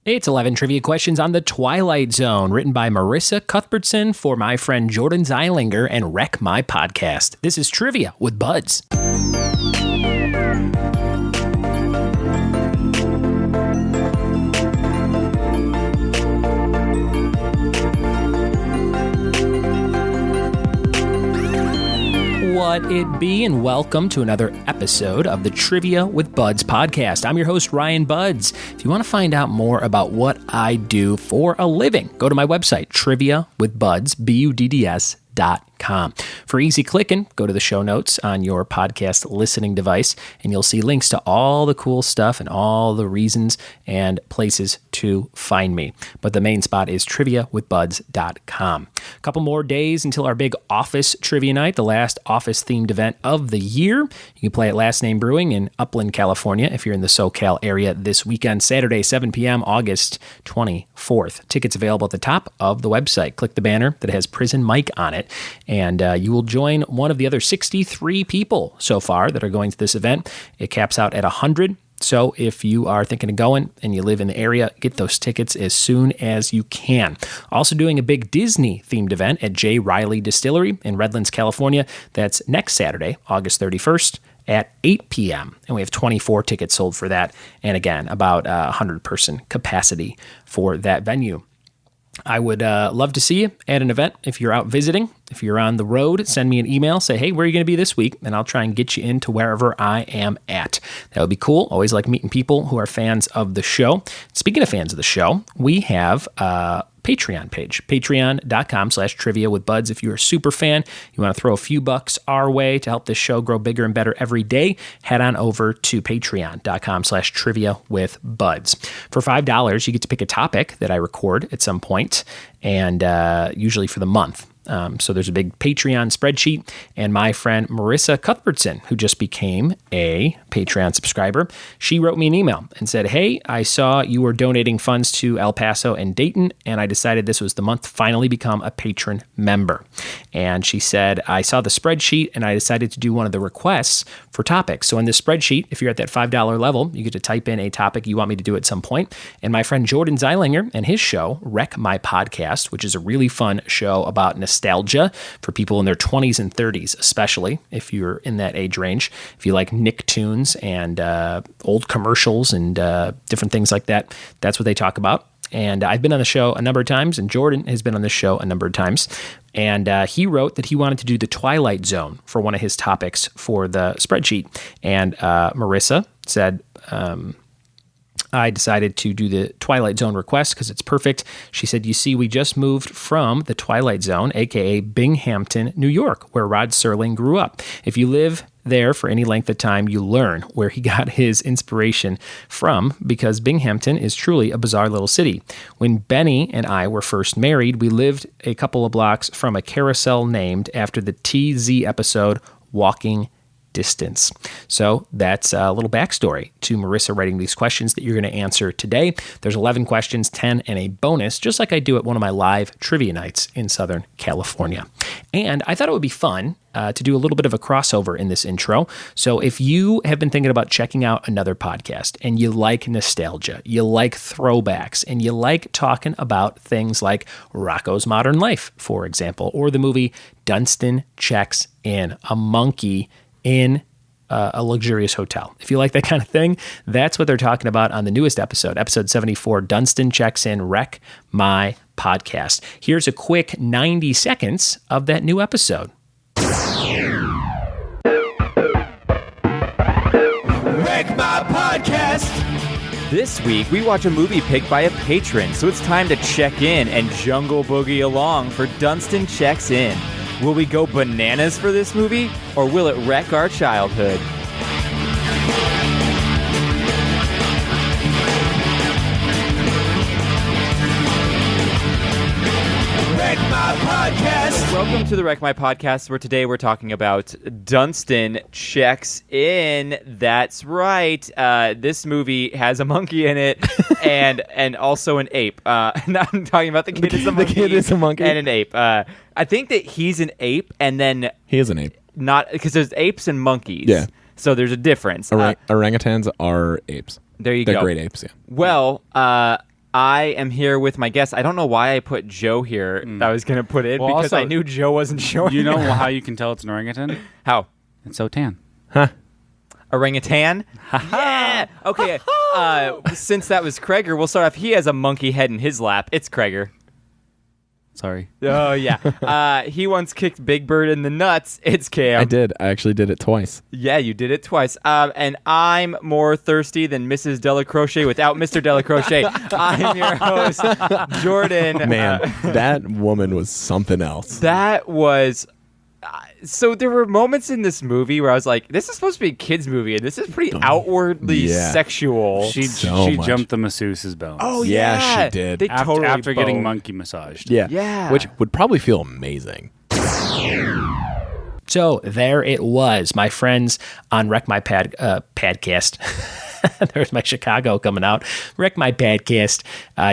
It's 11 trivia questions on the Twilight Zone, written by Marissa Cuthbertson for my friend Jordan Zeilinger and Wreck My Podcast. This is Trivia with Buds. What it be, and welcome to another episode of the Trivia with Buds podcast. I'm your host, Ryan Buds. If you want to find out more about what I do for a living, go to my website, triviawithbuds, BUDDS.com. For easy clicking, go to the show notes on your podcast listening device, and you'll see links to all the cool stuff and all the reasons and places to find me. But the main spot is triviawithbuds.com. A couple more days until our big office trivia night, the last office-themed event of the year. You can play at Last Name Brewing in Upland, California, if you're in the SoCal area this weekend, Saturday, 7 p.m., August 24th. Tickets available at the top of the website. Click the banner that has Prison Mike on it, and you will join one of the other 63 people so far that are going to this event. It caps out at 100. So if you are thinking of going and you live in the area, get those tickets as soon as you can. Also doing a big Disney-themed event at J. Riley Distillery in Redlands, California. That's next Saturday, August 31st at 8 p.m. And we have 24 tickets sold for that. And again, about 100-person capacity for that venue. I would love to see you at an event if you're out visiting. If you're on the road, send me an email. Say, hey, where are you going to be this week? And I'll try and get you into wherever I am at. That would be cool. Always like meeting people who are fans of the show. Speaking of fans of the show, we have a Patreon page, patreon.com/trivia with buds. If you're a super fan, you want to throw a few bucks our way to help this show grow bigger and better every day, head on over to patreon.com/trivia with buds. For $5, you get to pick a topic that I record at some point, and usually for the month. So there's a big Patreon spreadsheet, and my friend Marissa Cuthbertson, who just became a Patreon subscriber, she wrote me an email and said, hey, I saw you were donating funds to El Paso and Dayton, and I decided this was the month to finally become a patron member. And she said, I saw the spreadsheet, and I decided to do one of the requests for topics. So in this spreadsheet, if you're at that $5 level, you get to type in a topic you want me to do at some point. And my friend Jordan Zeilinger and his show, Wreck My Podcast, which is a really fun show about nostalgia for people in their 20s and 30s, especially if you're in that age range. If you like Nicktoons and old commercials and different things like that, that's what they talk about. And I've been on the show a number of times, and Jordan has been on the show a number of times. And he wrote that he wanted to do the Twilight Zone for one of his topics for the spreadsheet. And Marissa said, I decided to do the Twilight Zone request because it's perfect. She said, you see, we just moved from the Twilight Zone, a.k.a. Binghamton, New York, where Rod Serling grew up. If you live there for any length of time, you learn where he got his inspiration from, because Binghamton is truly a bizarre little city. When Benny and I were first married, we lived a couple of blocks from a carousel named after the TZ episode Walking Distance. So that's a little backstory to Marissa writing these questions that you're going to answer today. There's 11 questions, 10 and a bonus, just like I do at one of my live trivia nights in Southern California. And I thought it would be fun to do a little bit of a crossover in this intro. So if you have been thinking about checking out another podcast and you like nostalgia, you like throwbacks, and you like talking about things like Rocko's Modern Life, for example, or the movie Dunstan Checks In, a monkey in a luxurious hotel. If you like that kind of thing, that's what they're talking about on the newest episode, episode 74, Dunstan Checks In, Wreck My Podcast. Here's a quick 90 seconds of that new episode. Wreck My Podcast. This week, we watch a movie picked by a patron, so it's time to check in and jungle boogie along for Dunstan Checks In. Will we go bananas for this movie, or will it wreck our childhood? Wreck My Podcast. Welcome to the Wreck My Podcast, where today we're talking about Dunstan Checks In. That's right. This movie has a monkey in it, and also an ape. Now I'm talking about the kid is a monkey. The kid is a monkey and an ape. I think that he's an ape, and then he is an ape. Not because there's apes and monkeys. Yeah. So there's a difference. Orangutans are apes. There you They're go. great apes. Yeah. Well, I am here with my guest. I don't know why I put Joe here. I was going to put it because also, I knew Joe wasn't showing. You know how you can tell it's an orangutan? How? It's so tan. Orangutan? Yeah! Okay, since that was Krager, we'll start off. He has a monkey head in his lap. It's Krager. Sorry. Oh, yeah. He once kicked Big Bird in the nuts. It's Cam. I did. I actually did it twice. Yeah, you did it twice. And I'm more thirsty than Mrs. Delacroce without Mr. Delacroce. I'm your host, Jordan. Man, that woman was something else. That was... so there were moments in this movie where I was like, this is supposed to be a kid's movie, and this is pretty outwardly sexual. She much. jumped the masseuse's bones. Oh, Yeah, she did. They totally after getting boned. monkey massaged. Yeah. Which would probably feel amazing. So there it was, my friends on Wreck My Podcast. There's my Chicago coming out. Wreck My Podcast.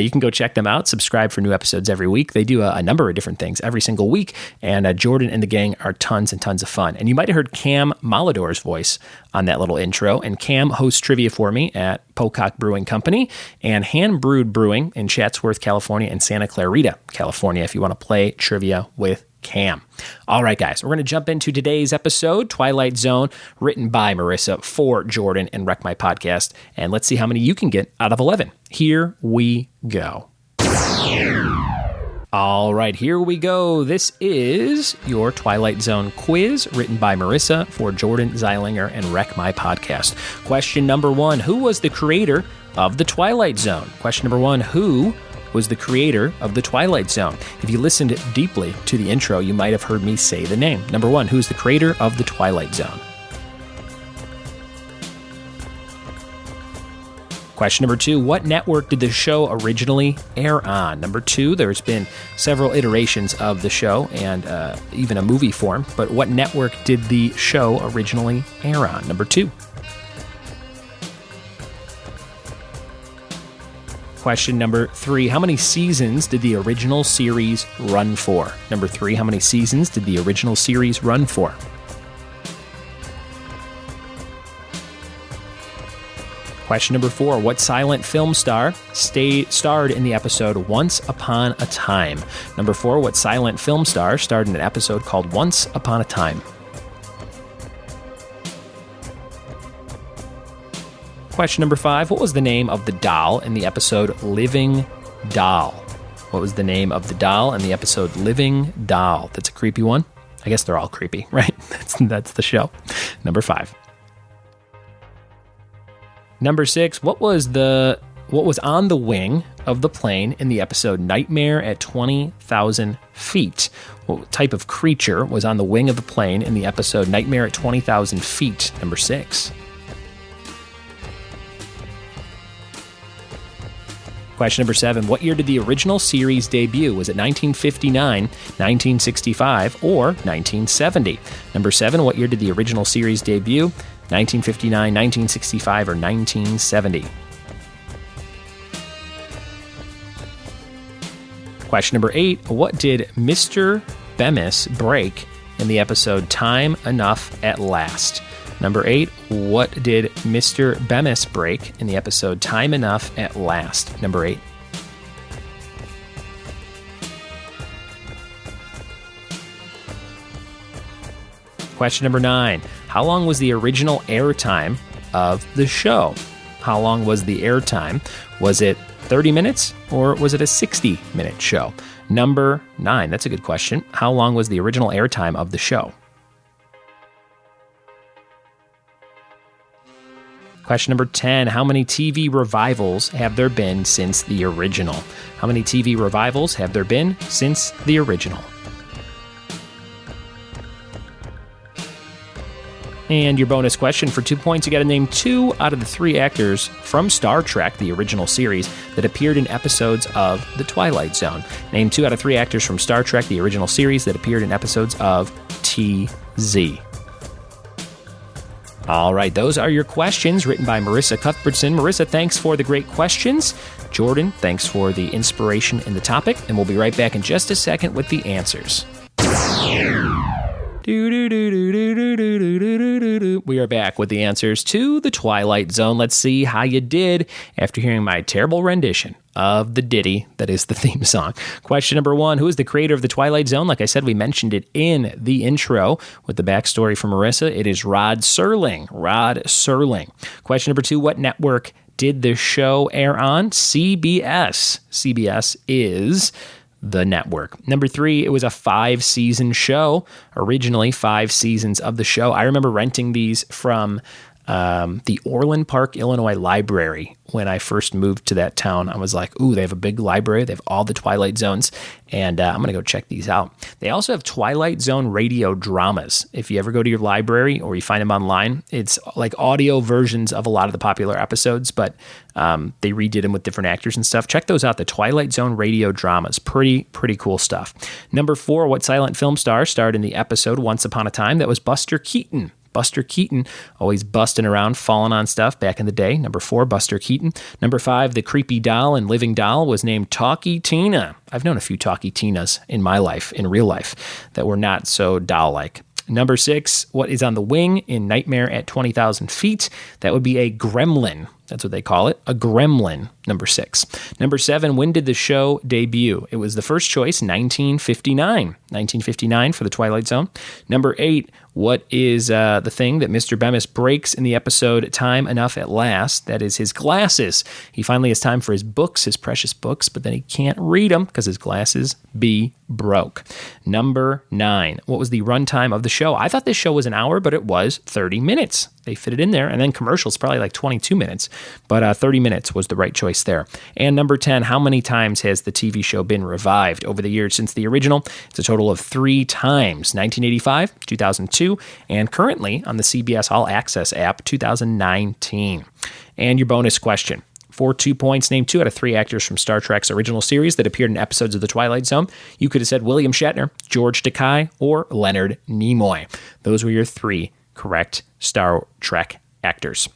You can go check them out. Subscribe for new episodes every week. They do a number of different things every single week. And Jordan and the gang are tons and tons of fun. And you might have heard Cam Molidor's voice on that little intro. And Cam hosts trivia for me at Pocock Brewing Company and Hand Brewed Brewing in Chatsworth, California, and Santa Clarita, California, if you want to play trivia with Cam. All right, guys, we're going to jump into today's episode, Twilight Zone, written by Marissa for Jordan and Wreck My Podcast. And let's see how many you can get out of 11. Here we go. All right, here we go. This is your Twilight Zone quiz, written by Marissa for Jordan Zeilinger and Wreck My Podcast. Question number 1, who was the creator of the Twilight Zone? Question number 1, who was the creator of the Twilight Zone? If you listened deeply to the intro, you might have heard me say the name. Number 1, who's the creator of the Twilight Zone? Question number 2, what network did the show originally air on? Number 2, there's been several iterations of the show and even a movie form, but what network did the show originally air on? Number 2. Question number 3, how many seasons did the original series run for? Number 3, how many seasons did the original series run for? Question number 4, what silent film star starred in the episode Once Upon a Time? Number 4, what silent film star starred in an episode called Once Upon a Time? Question number 5, what was the name of the doll in the episode Living Doll? What was the name of the doll in the episode Living Doll? That's a creepy one. I guess they're all creepy, right? That's the show. Number 5. Number 6, what was on the wing of the plane in the episode Nightmare at 20,000 Feet? What type of creature was on the wing of the plane in the episode Nightmare at 20,000 Feet? Number 6. Question number 7, what year did the original series debut? Was it 1959, 1965, or 1970? Number 7, what year did the original series debut? 1959, 1965, or 1970? Question number 8, what did Mr. Bemis break in the episode Time Enough at Last? Number 8, what did Mr. Bemis break in the episode Time Enough at Last? Number 8. Question number 9, how long was the original airtime of the show? How long was the airtime? Was it 30 minutes or was it a 60-minute show? Number 9, that's a good question. How long was the original airtime of the show? Question number 10, how many TV revivals have there been since the original? How many TV revivals have there been since the original? And your bonus question for 2 points, you got to name 2 out of the 3 actors from Star Trek, the original series, that appeared in episodes of The Twilight Zone. Name 2 out of 3 actors from Star Trek, the original series, that appeared in episodes of TZ. All right, those are your questions written by Marissa Cuthbertson. Marissa, thanks for the great questions. Jordan, thanks for the inspiration in the topic. And we'll be right back in just a second with the answers. We are back with the answers to the Twilight Zone. Let's see how you did after hearing my terrible rendition of the ditty that is the theme song. Question number 1, who is the creator of the Twilight Zone? Like I said, we mentioned it in the intro with the backstory from Marissa. It is Rod Serling. Rod Serling. Question number 2, what network did the show air on? CBS. CBS is the network. Number 3, it was a 5-season show. Originally 5 seasons of the show. I remember renting these from the Orland Park, Illinois library. When I first moved to that town, I was like, ooh, they have a big library. They have all the Twilight Zones, and I'm going to go check these out. They also have Twilight Zone radio dramas. If you ever go to your library or you find them online, it's like audio versions of a lot of the popular episodes, but they redid them with different actors and stuff. Check those out, the Twilight Zone radio dramas. Pretty cool stuff. Number 4, what silent film star starred in the episode Once Upon a Time? That was Buster Keaton. Buster Keaton, always busting around, falling on stuff back in the day. Number 4, Buster Keaton. Number 5, the creepy doll and living doll was named Talkie Tina. I've known a few Talkie Tinas in my life, in real life, that were not so doll-like. Number 6, what is on the wing in Nightmare at 20,000 Feet? That would be a gremlin. That's what they call it, a gremlin, number 6. Number 7, when did the show debut? It was the first choice, 1959. 1959 for the Twilight Zone. Number 8, what is the thing that Mr. Bemis breaks in the episode Time Enough at Last? That is his glasses. He finally has time for his books, his precious books, but then he can't read them because his glasses be broke. Number 9, what was the runtime of the show? I thought this show was an hour, but it was 30 minutes. They fit it in there, and then commercials probably like 22 minutes, but 30 minutes was the right choice there. And number 10, how many times has the TV show been revived over the years since the original? It's a total of 3 times, 1985, 2002, and currently on the CBS All Access app, 2019. And your bonus question. For 2 points, name 2 out of 3 actors from Star Trek's original series that appeared in episodes of The Twilight Zone. You could have said William Shatner, George Takei, or Leonard Nimoy. Those were your 3 correct Star Trek actors.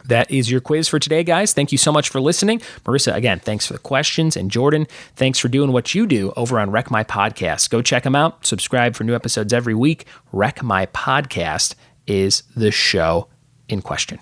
That is your quiz for today, guys. Thank you so much for listening. Marissa, again, thanks for the questions. And Jordan, thanks for doing what you do over on Wreck My Podcast. Go check them out. Subscribe for new episodes every week. Wreck My Podcast is the show in question.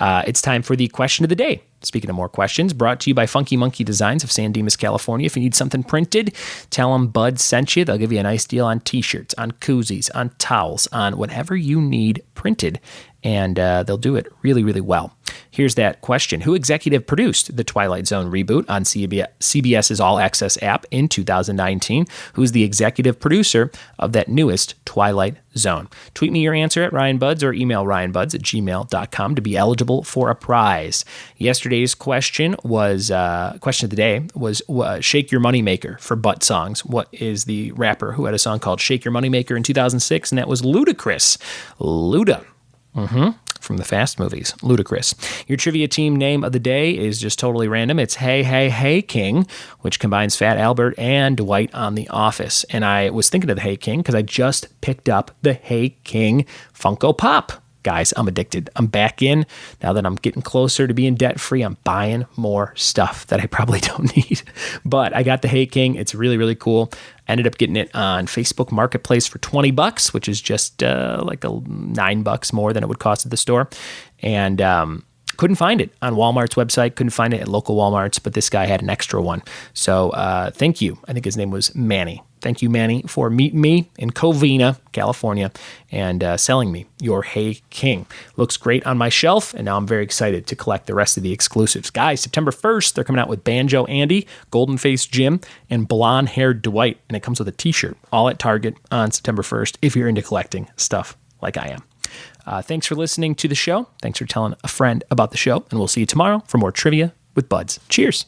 It's time for the question of the day. Speaking of more questions, brought to you by Funky Monkey Designs of San Dimas, California. If you need something printed, tell them Bud sent you. They'll give you a nice deal on t-shirts, on koozies, on towels, on whatever you need printed, and they'll do it really, really well. Here's that question. Who executive produced the Twilight Zone reboot on CBS's All Access app in 2019? Who's the executive producer of that newest Twilight Zone? Tweet me your answer at RyanBuds or email ryanbuds@gmail.com to be eligible for a prize. Yesterday's question was, question of the day was Shake Your Moneymaker for butt songs. What is the rapper who had a song called Shake Your Moneymaker in 2006? And that was Ludacris. Luda. From the Fast movies, Ludacris. Your trivia team name of the day is just totally random. It's Hey, Hey, Hey King, which combines Fat Albert and Dwight on The Office. And I was thinking of the Hey King because I just picked up the Hey King Funko Pop. Guys, I'm addicted. I'm back in. Now that I'm getting closer to being debt-free, I'm buying more stuff that I probably don't need. But I got the Hey King. It's really, really cool. I ended up getting it on Facebook Marketplace for $20, which is just like $9 more than it would cost at the store. And couldn't find it on Walmart's website. Couldn't find it at local Walmarts, but this guy had an extra one. So thank you. I think his name was Manny. Thank you, Manny, for meeting me in Covina, California, and selling me your Hey King. Looks great on my shelf, and now I'm very excited to collect the rest of the exclusives. Guys, September 1st, they're coming out with Banjo Andy, Golden Face Jim, and Blonde Haired Dwight, and it comes with a t-shirt, all at Target on September 1st, if you're into collecting stuff like I am. Thanks for listening to the show. Thanks for telling a friend about the show, and we'll see you tomorrow for more Trivia with Buds. Cheers.